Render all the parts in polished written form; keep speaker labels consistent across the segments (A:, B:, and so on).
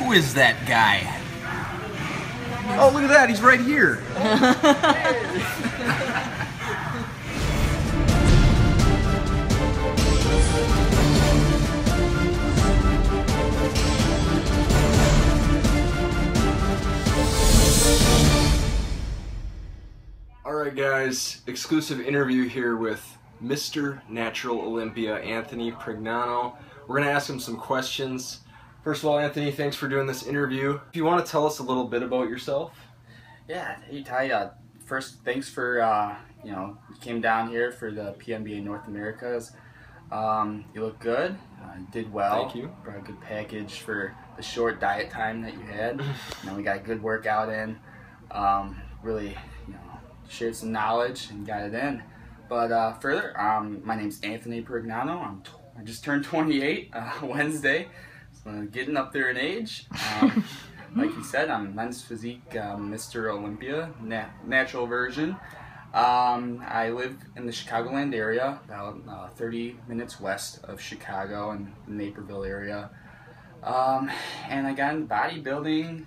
A: Who is that guy? Oh, look at that, he's right here. Alright guys, exclusive interview here with Mr. Natural Olympia, Anthony Prignano. We're going to ask him some questions. First of all, Anthony, thanks for doing this interview. If you want to tell us a little bit about yourself.
B: Yeah, hey Ty, first thanks for, you came down here for the PNBA North Americas. You look good, did well.
A: Thank you.
B: Brought a good package for the short diet time that you had. And we got a good workout in. Really, shared some knowledge and got it in. But further, my name's Anthony Prignano. I just turned 28 Wednesday, so getting up there in age. Like you said, I'm men's physique Mr. Olympia, natural version. I live in the Chicagoland area, about 30 minutes west of Chicago in the Naperville area. And I got into bodybuilding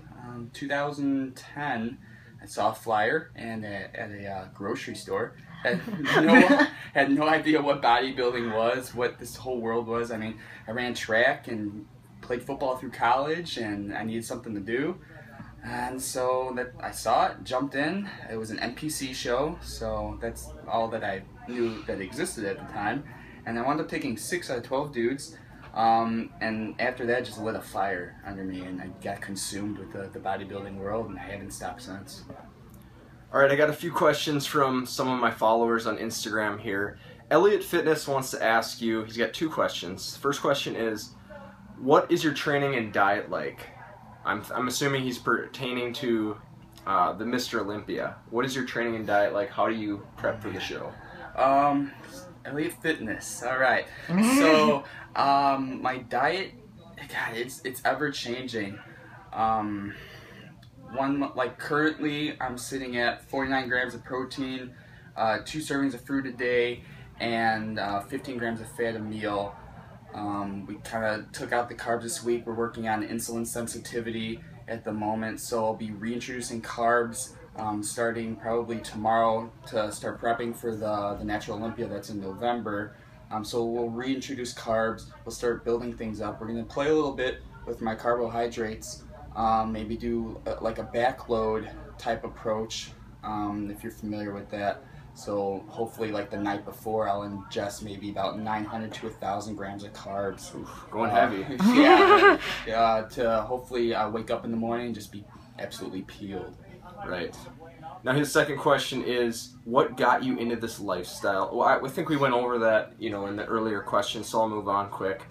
B: 2010. I saw a flyer and at a grocery store. Had no idea what bodybuilding was, what this whole world was. I mean, I ran track and played football through college, and I needed something to do. And so I saw it, jumped in. It was an NPC show, so that's all that I knew that existed at the time. And I wound up taking 6 out of 12 dudes. And after that, just lit a fire under me, and I got consumed with the bodybuilding world, and I haven't stopped since.
A: All right, I got a few questions from some of my followers on Instagram here. Elliot Fitness wants to ask you, he's got 2 questions. First question is, what is your training and diet like? I'm assuming he's pertaining to the Mr. Olympia. What is your training and diet like? How do you prep for the show?
B: Elliot Fitness, all right. So, my diet, God, it's ever changing. Currently I'm sitting at 49 grams of protein, 2 servings of fruit a day, and 15 grams of fat a meal. We kind of took out the carbs this week. We're working on insulin sensitivity at the moment, so I'll be reintroducing carbs starting probably tomorrow to start prepping for the Natural Olympia that's in November. So we'll reintroduce carbs, we'll start building things up. We're going to play a little bit with my carbohydrates, maybe do like a backload type approach, if you're familiar with that. So hopefully like the night before I'll ingest maybe about 900 to 1,000 grams of carbs.
A: Oof, going heavy.
B: Yeah, to hopefully wake up in the morning and just be absolutely peeled.
A: Right. Now his second question is, what got you into this lifestyle? Well, I think we went over that, in the earlier question, so I'll move on quick.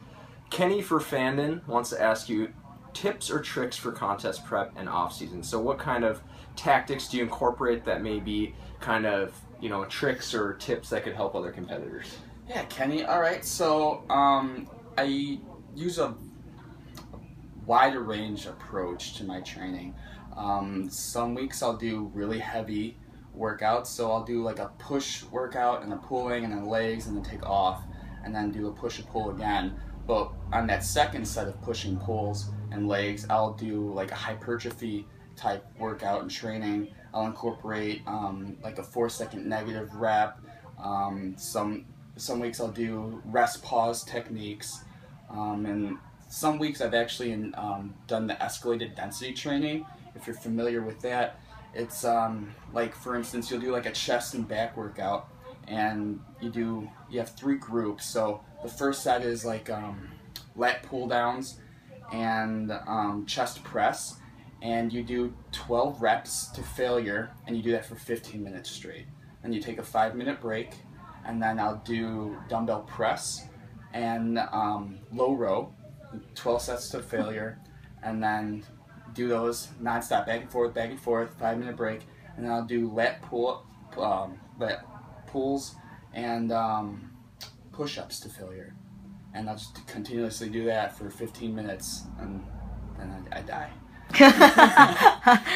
A: Kenny for Fandon wants to ask you, tips or tricks for contest prep and off season? So what kind of tactics do you incorporate that may be kind of, tricks or tips that could help other competitors?
B: Yeah, Kenny. All right. So I use a wider range approach to my training. Some weeks I'll do really heavy workouts, so I'll do like a push workout and a pulling and then legs and then take off and then do a push and pull again. But on that second set of pushing pulls and legs, I'll do like a hypertrophy type workout and training. I'll incorporate like a 4-second negative rep. Some weeks I'll do rest pause techniques, and some weeks I've actually done the escalated density training. If you're familiar with that, it's like, for instance, you'll do like a chest and back workout, and you have 3 groups. So the first set is like lat pull downs and chest press, and you do 12 reps to failure, and you do that for 15 minutes straight. Then you take a 5-minute break, and then I'll do dumbbell press and low row, 12 sets to failure, and then do those non-stop, back and forth, 5-minute break, and then I'll do lat pulls and push-ups to failure, and I'll just continuously do that for 15 minutes, and then I die.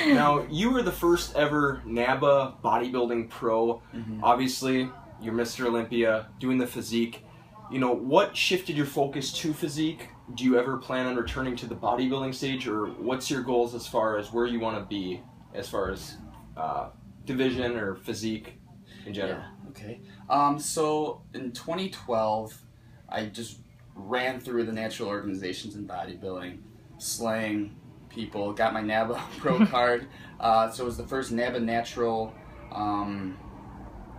A: Now, you were the first ever NABA bodybuilding pro. Obviously, you're Mr. Olympia, doing the physique. what shifted your focus to physique? Do you ever plan on returning to the bodybuilding stage, or what's your goals as far as where you want to be as far as division or physique in general?
B: Yeah, okay. So in 2012, I just ran through the natural organizations in bodybuilding, slaying people, got my NABA Pro card. So it was the first NABA Natural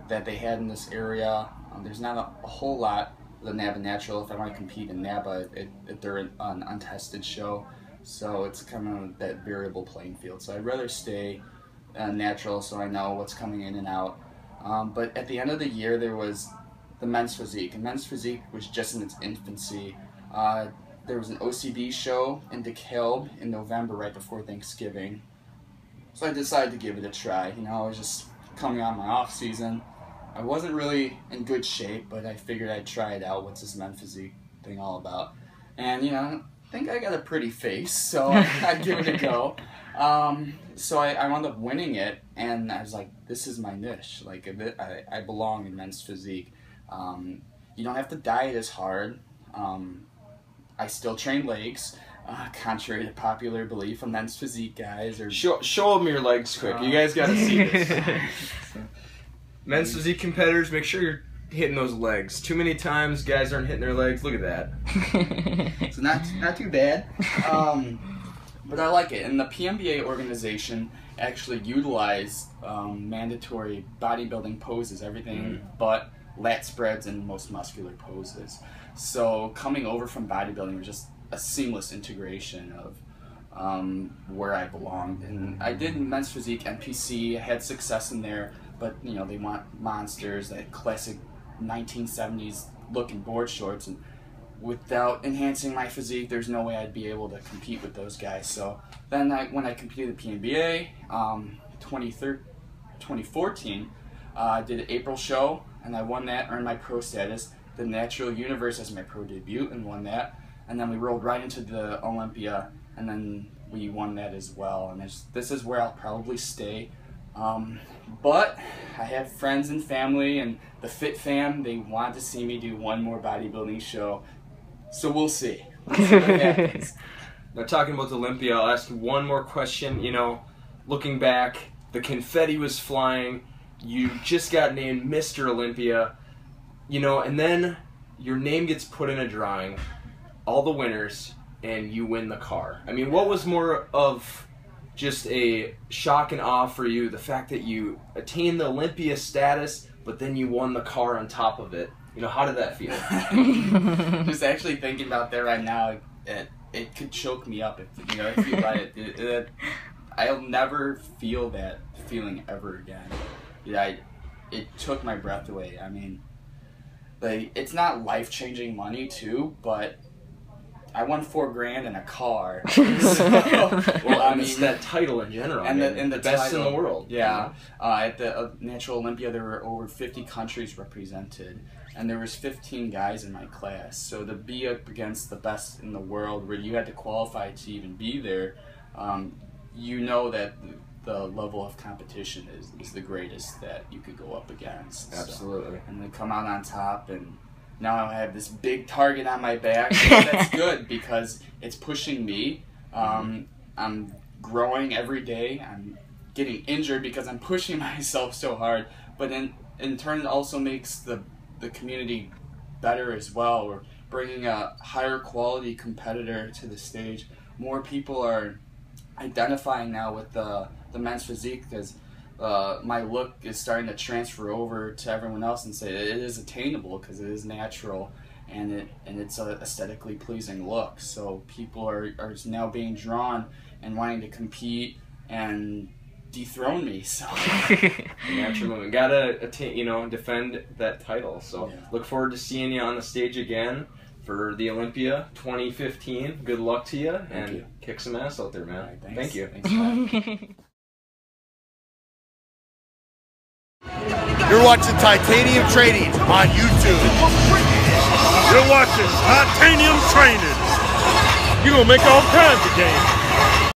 B: that they had in this area. There's not a whole lot of the NABA Natural. If I want to compete in NABA, they're an untested show. So it's kind of that variable playing field. So I'd rather stay natural so I know what's coming in and out. But at the end of the year, there was the men's physique. And men's physique was just in its infancy. There was an OCB show in DeKalb in November right before Thanksgiving. So I decided to give it a try. I was just coming on my off season. I wasn't really in good shape, but I figured I'd try it out. What's this men's physique thing all about? And I think I got a pretty face, so I'd give it a go. So I wound up winning it, and I was like, this is my niche. Like, I belong in men's physique. You don't have to diet as hard. I still train legs, contrary to popular belief. Men's physique guys are...
A: Show them your legs quick. You guys got to see this. Men's physique competitors, make sure you're hitting those legs. Too many times guys aren't hitting their legs. Look at that.
B: So not too bad. But I like it. And the PMBA organization actually utilized mandatory bodybuilding poses, everything but lat spreads and most muscular poses. So coming over from bodybuilding was just a seamless integration of where I belonged. And I did men's physique, NPC, I had success in there, but they want monsters, that classic 1970s looking board shorts, and without enhancing my physique, there's no way I'd be able to compete with those guys. So then when I competed at the PNBA, 2014, I did an April show, and I won that, earned my pro status. The Natural Universe as my pro debut, and won that. And then we rolled right into the Olympia, and then we won that as well. And this is where I'll probably stay. But I have friends and family, and the Fit Fam, they want to see me do one more bodybuilding show. So we'll see. We'll see what happens.
A: Now, talking about the Olympia, I'll ask you one more question. Looking back, the confetti was flying. You just got named Mr. Olympia. And then your name gets put in a drawing, all the winners, and you win the car. I mean, what was more of just a shock and awe for you, the fact that you attained the Olympia status, but then you won the car on top of it? How did that feel?
B: Just actually thinking about that right now, it could choke me up if you let it. I'll never feel that feeling ever again. It took my breath away. I mean, it's not life-changing money too, but I won $4,000 in a car.
A: It's that title in general,
B: and the
A: best
B: title,
A: in the world.
B: Yeah, at the Natural Olympia, there were over 50 countries represented, and there was 15 guys in my class. So to be up against the best in the world, where you had to qualify to even be there, that the level of competition is the greatest that you could go up against.
A: Absolutely.
B: So, and then come out on top, and now I have this big target on my back. So that's good because it's pushing me. I'm growing every day. I'm getting injured because I'm pushing myself so hard. But in turn, it also makes the community better as well. We're bringing a higher quality competitor to the stage. More people are identifying now with the men's physique because my look is starting to transfer over to everyone else and say it is attainable because it is natural and it's an aesthetically pleasing look. So people are now being drawn and wanting to compete and dethrone me. So
A: natural movement, gotta defend that title. So
B: yeah.
A: Look forward to seeing you on the stage again for the Olympia 2015. Good luck to you, and kick some ass out there, man.
B: Right,
A: Thank you.
B: Thanks,
C: You're watching Titanium Training on YouTube.
D: You're watching Titanium Training. You're going to make all kinds of gains.